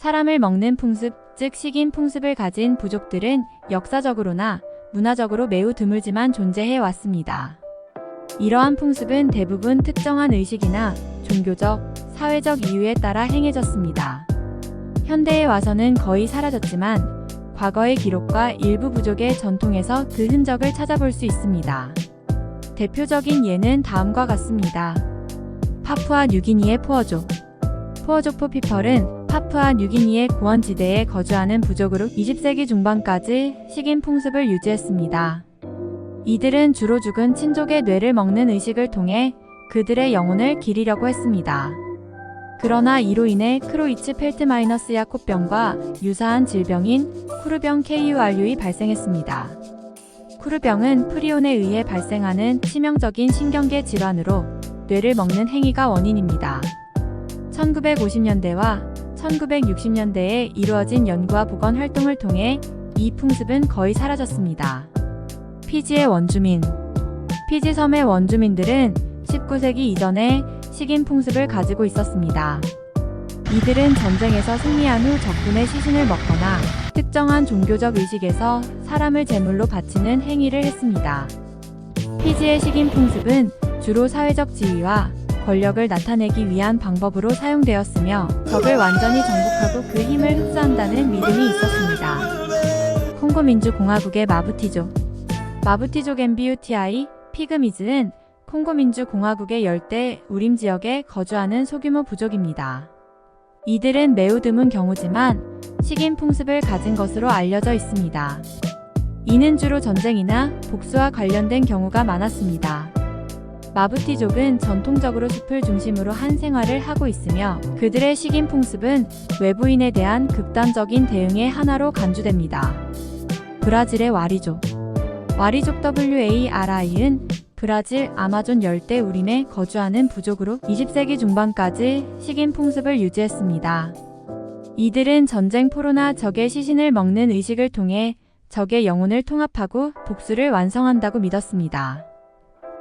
사람을 먹는 풍습, 즉 식인 풍습을 가진 부족들은 역사적으로나 문화적으로 매우 드물지만 존재해 왔습니다. 이러한 풍습은 대부분 특정한 의식이나 종교적, 사회적 이유에 따라 행해졌습니다. 현대에 와서는 거의 사라졌지만 과거의 기록과 일부 부족의 전통에서 그 흔적을 찾아볼 수 있습니다. 대표적인 예는 다음과 같습니다. 파푸아 뉴기니의 포어족. 포어족포 피펄은 파푸아 뉴기니의 고원지대에 거주하는 부족으로 20세기 중반까지 식인 풍습을 유지했습니다. 이들은 주로 죽은 친족의 뇌를 먹는 의식을 통해 그들의 영혼을 기리려고 했습니다. 그러나 이로 인해 크로이츠펠트마이너스야콧병과 유사한 질병인 쿠르병 KURU이 발생했습니다. 쿠르병은 프리온에 의해 발생하는 치명적인 신경계 질환으로 뇌를 먹는 행위가 원인입니다. 1950년대와 1960년대에 이루어진 연구와 보건 활동을 통해 이 풍습은 거의 사라졌습니다. 피지의 원주민. 피지 섬의 원주민들은 19세기 이전에 식인 풍습을 가지고 있었습니다. 이들은 전쟁에서 승리한 후 적군의 시신을 먹거나 특정한 종교적 의식에서 사람을 제물로 바치는 행위를 했습니다. 피지의 식인 풍습은 주로 사회적 지위와 권력을 나타내기 위한 방법으로 사용되었으며 적을 완전히 정복하고 그 힘을 흡수한다는 믿음이 있었습니다. 콩고민주공화국의 마부티족. 마부티족 MBUTI, 피그미즈는 콩고민주공화국의 열대 우림 지역에 거주하는 소규모 부족입니다. 이들은 매우 드문 경우지만 식인 풍습을 가진 것으로 알려져 있습니다. 이는 주로 전쟁이나 복수와 관련된 경우가 많았습니다. 마부티족은 전통적으로 숲을 중심으로 한 생활을 하고 있으며 그들의 식인 풍습은 외부인에 대한 극단적인 대응의 하나로 간주됩니다. 브라질의 와리족. 와리족 WARI은 브라질 아마존 열대 우림에 거주하는 부족으로 20세기 중반까지 식인 풍습을 유지했습니다. 이들은 전쟁 포로나 적의 시신을 먹는 의식을 통해 적의 영혼을 통합하고 복수를 완성한다고 믿었습니다.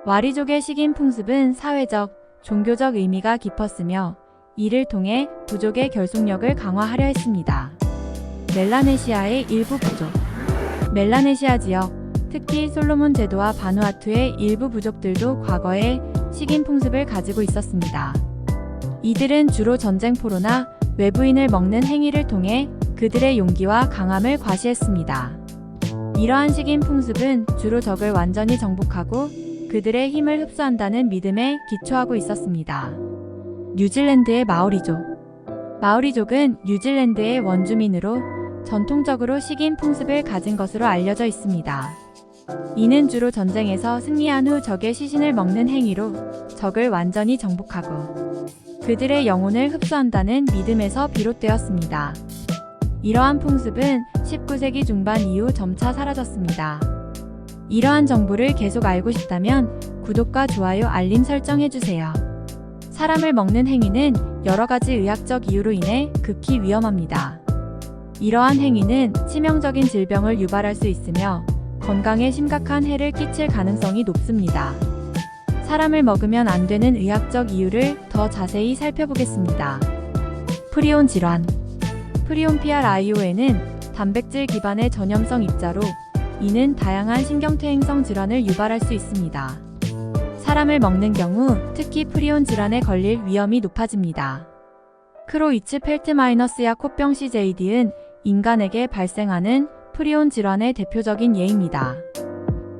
와리족의 식인 풍습은 사회적, 종교적 의미가 깊었으며 이를 통해 부족의 결속력을 강화하려 했습니다. 멜라네시아의 일부 부족. 멜라네시아 지역, 특히 솔로몬 제도와 바누아투의 일부 부족들도 과거에 식인 풍습을 가지고 있었습니다. 이들은 주로 전쟁 포로나 외부인을 먹는 행위를 통해 그들의 용기와 강함을 과시했습니다. 이러한 식인 풍습은 주로 적을 완전히 정복하고 그들의 힘을 흡수한다는 믿음에 기초하고 있었습니다. 뉴질랜드의 마오리족. 마오리족은 뉴질랜드의 원주민으로 전통적으로 식인 풍습을 가진 것으로 알려져 있습니다. 이는 주로 전쟁에서 승리한 후 적의 시신을 먹는 행위로 적을 완전히 정복하고 그들의 영혼을 흡수한다는 믿음에서 비롯되었습니다. 이러한 풍습은 19세기 중반 이후 점차 사라졌습니다. 이러한 정보를 계속 알고 싶다면 구독과 좋아요, 알림 설정해주세요. 사람을 먹는 행위는 여러 가지 의학적 이유로 인해 극히 위험합니다. 이러한 행위는 치명적인 질병을 유발할 수 있으며 건강에 심각한 해를 끼칠 가능성이 높습니다. 사람을 먹으면 안 되는 의학적 이유를 더 자세히 살펴보겠습니다. 프리온 질환. 프리온 PRION은 단백질 기반의 전염성 입자로 이는 다양한 신경퇴행성 질환을 유발할 수 있습니다. 사람을 먹는 경우 특히 프리온 질환에 걸릴 위험이 높아집니다. 크로이츠펠트마이너스야콧병 CJD은 인간에게 발생하는 프리온 질환의 대표적인 예입니다.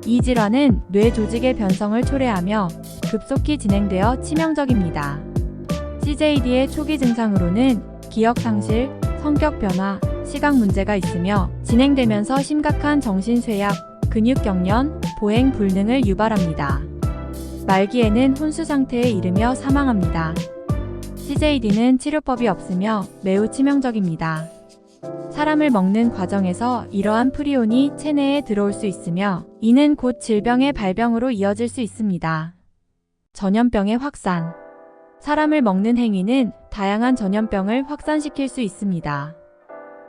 이 질환은 뇌 조직의 변성을 초래하며 급속히 진행되어 치명적입니다. CJD의 초기 증상으로는 기억 상실, 성격 변화, 시각 문제가 있으며 진행되면서 심각한 정신쇠약, 근육 경련, 보행 불능을 유발합니다. 말기에는 혼수 상태에 이르며 사망합니다. CJD는 치료법이 없으며 매우 치명적입니다. 사람을 먹는 과정에서 이러한 프리온이 체내에 들어올 수 있으며 이는 곧 질병의 발병으로 이어질 수 있습니다. 전염병의 확산. 사람을 먹는 행위는 다양한 전염병을 확산시킬 수 있습니다.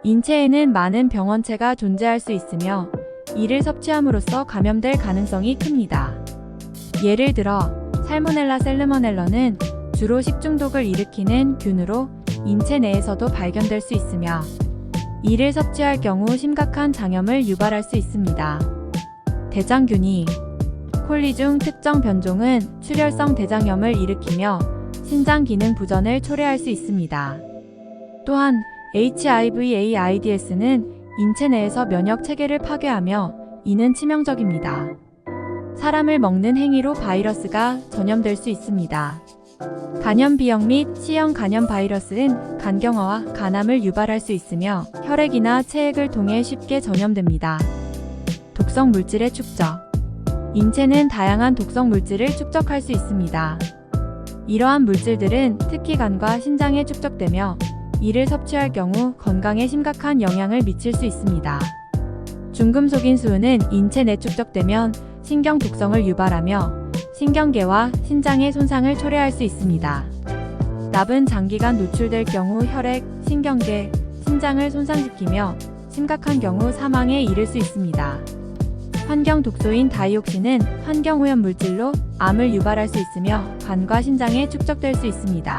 인체에는 많은 병원체가 존재할 수 있으며 이를 섭취함으로써 감염될 가능성이 큽니다. 예를 들어 살모넬라 셀르모넬러는 주로 식중독을 일으키는 균으로 인체 내에서도 발견될 수 있으며 이를 섭취할 경우 심각한 장염을 유발할 수 있습니다. 대장균이 콜리 중 특정 변종은 출혈성 대장염을 일으키며 신장 기능 부전을 초래할 수 있습니다. 또한 HIV/AIDS는 인체 내에서 면역 체계를 파괴하며 이는 치명적입니다. 사람을 먹는 행위로 바이러스가 전염될 수 있습니다. 간염 B형 및 C형 간염 바이러스는 간경화와 간암을 유발할 수 있으며 혈액이나 체액을 통해 쉽게 전염됩니다. 독성 물질의 축적. 인체는 다양한 독성 물질을 축적할 수 있습니다. 이러한 물질들은 특히 간과 신장에 축적되며 이를 섭취할 경우 건강에 심각한 영향을 미칠 수 있습니다. 중금속인수는 인체 내 축적되면 신경 독성을 유발하며 신경계와 신장의 손상을 초래할 수 있습니다. 납은 장기간 노출될 경우 혈액, 신경계, 신장을 손상시키며 심각한 경우 사망에 이를 수 있습니다. 환경 독소인 다이옥신은 환경오염 물질로 암을 유발할 수 있으며 간과 신장에 축적될 수 있습니다.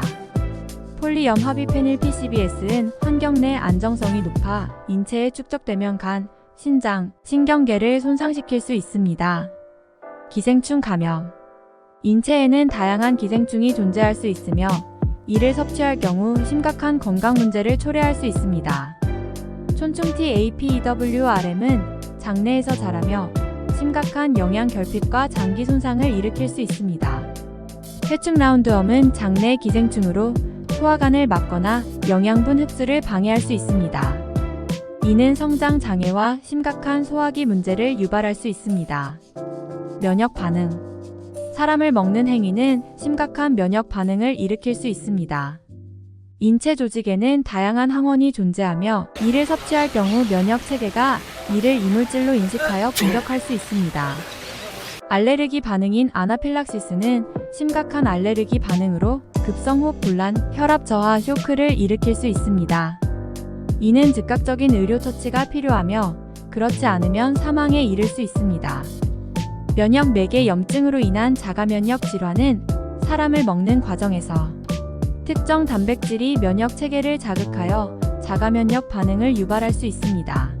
폴리염 합의페닐 PCBS는 환경 내 안정성이 높아 인체에 축적되면 간, 신장, 신경계를 손상시킬 수 있습니다. 기생충 감염. 인체에는 다양한 기생충이 존재할 수 있으며 이를 섭취할 경우 심각한 건강 문제를 초래할 수 있습니다. 촌충 TAPEWRM은 장내에서 자라며 심각한 영양 결핍과 장기 손상을 일으킬 수 있습니다. 회충 라운드웜은 장내 기생충으로 소화관을 막거나 영양분 흡수를 방해할 수 있습니다. 이는 성장 장애와 심각한 소화기 문제를 유발할 수 있습니다. 면역 반응. 사람을 먹는 행위는 심각한 면역 반응을 일으킬 수 있습니다. 인체 조직에는 다양한 항원이 존재하며 이를 섭취할 경우 면역 체계가 이를 이물질로 인식하여 공격할 수 있습니다. 알레르기 반응인 아나필락시스는 심각한 알레르기 반응으로 급성호흡 곤란, 혈압 저하, 쇼크를 일으킬 수 있습니다. 이는 즉각적인 의료 처치가 필요하며 그렇지 않으면 사망에 이를 수 있습니다. 면역 매개 염증으로 인한 자가면역 질환은 사람을 먹는 과정에서 특정 단백질이 면역 체계를 자극하여 자가면역 반응을 유발할 수 있습니다.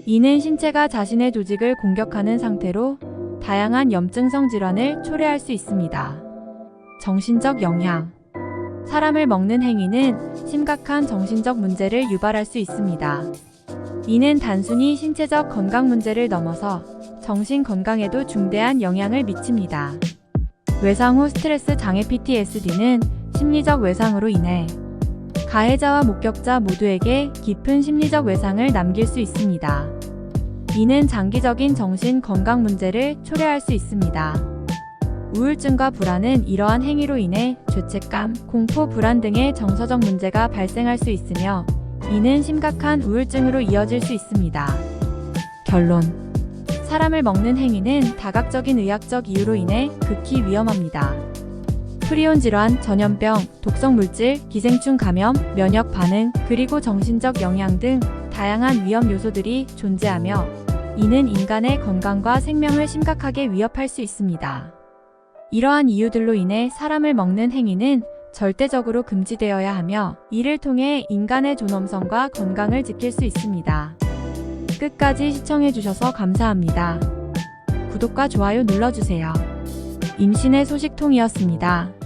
이는 신체가 자신의 조직을 공격하는 상태로 다양한 염증성 질환을 초래할 수 있습니다. 정신적 영향. 사람을 먹는 행위는 심각한 정신적 문제를 유발할 수 있습니다. 이는 단순히 신체적 건강 문제를 넘어서 정신 건강에도 중대한 영향을 미칩니다. 외상 후 스트레스 장애 PTSD는 심리적 외상으로 인해 가해자와 목격자 모두에게 깊은 심리적 외상을 남길 수 있습니다. 이는 장기적인 정신 건강 문제를 초래할 수 있습니다. 우울증과 불안은 이러한 행위로 인해 죄책감, 공포, 불안 등의 정서적 문제가 발생할 수 있으며 이는 심각한 우울증으로 이어질 수 있습니다. 결론. 사람을 먹는 행위는 다각적인 의학적 이유로 인해 극히 위험합니다. 프리온 질환, 전염병, 독성 물질, 기생충 감염, 면역 반응, 그리고 정신적 영향 등 다양한 위험 요소들이 존재하며 이는 인간의 건강과 생명을 심각하게 위협할 수 있습니다. 이러한 이유들로 인해 사람을 먹는 행위는 절대적으로 금지되어야 하며 이를 통해 인간의 존엄성과 건강을 지킬 수 있습니다. 끝까지 시청해주셔서 감사합니다. 구독과 좋아요 눌러주세요. 임신의 소식통이었습니다.